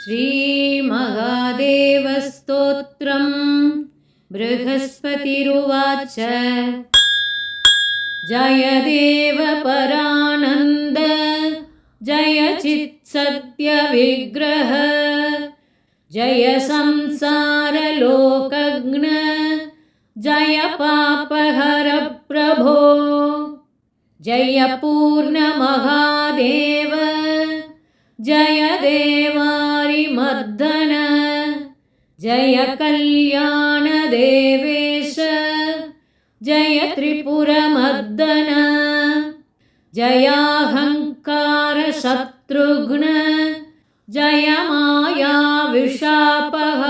श्रीमहादेवस्तोत्रम् बृहस्पतिरुवाच जय देव परानन्द जय चित्सत्यविग्रह जय संसारलोकज्ञ जय पापहर प्रभो जय पूर्णमहादेव जय देवारिमर्दन जय कल्याणदेवेश जय त्रिपुरमर्दन जयाहङ्कारशत्रुघ्न जय मायाविशापः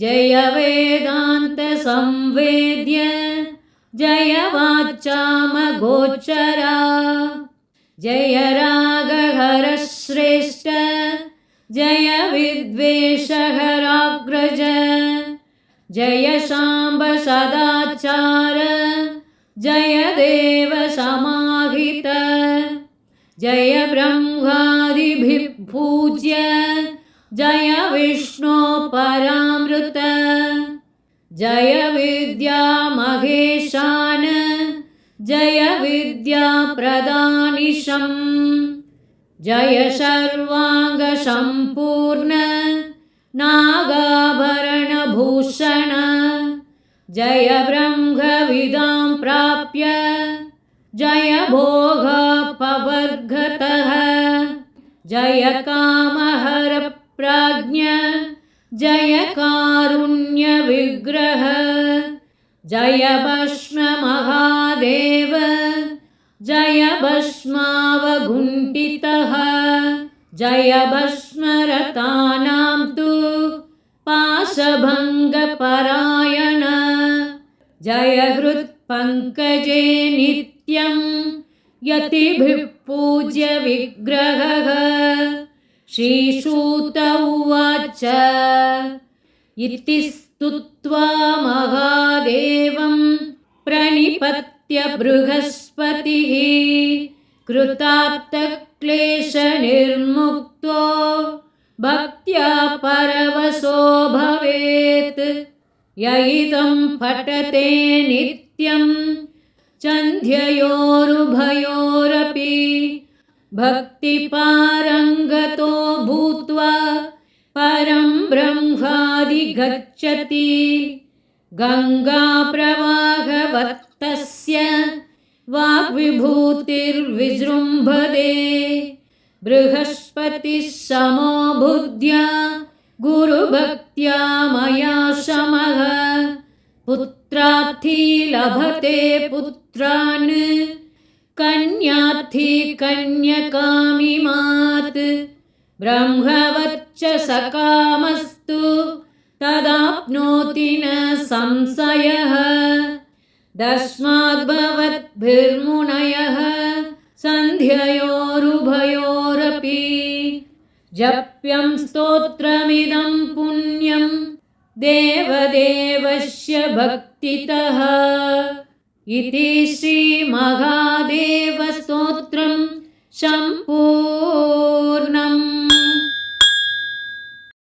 जय वेदान्तसंवेद्य जय वाचामगोचरा जय रागहरश्रेष्ठ जय विद्वेषहराग्रज जय शाम्ब सदाचार जय देव समाहित जय ब्रह्मादिभिः पूज्य जय विष्णो परामृत जय विद्या महेशान जय विद्या प्रदानिशम् जय सर्वाङ्गसम्पूर्ण नागाभरणभूषण जय ब्रह्मविदां प्राप्य जय भोगपवर्गतः जय कामहर प्राज्ञ जय कारुण्यविग्रह जय भस्म महादेव जय भस्मावगुण्ठितः जय भस्मरतानां तु पाशभङ्गपरायण जय हृत्पङ्कजे नित्यं यतिभिः पूज्य विग्रहः श्रीसूत उवाच इति स्तुत्वा महादेवं प्रणिपत्य बृहस्पतिः कृतार्थक्लेशनिर्मुक्तो भक्त्या परवशो भवेत् य इदं पठते नित्यं चन्द्ययोरुभयोरपि भक्तिपारङ्गतो भूत्वा परं ब्रह्माधिगच्छति गङ्गाप्रवाहवत्तस्य वाग्विभूतिर्विजृम्भते बृहस्पतिः समो बुद्ध्या गुरुभक्त्या मया समः पुत्रार्थी लभते पुत्रान् कन्यार्थी कन्यकामिमात् ब्रह्मवच्च सकामस्तु तदाप्नोति न संशयः तस्माद्भवद्भिर्मुनयः सन्ध्ययोरुभयोरपि जप्यं स्तोत्रमिदं पुण्यं देवदेवस्य भक्तितः इति श्रीमहादेवस्तोत्रं सम्पूर्णम्।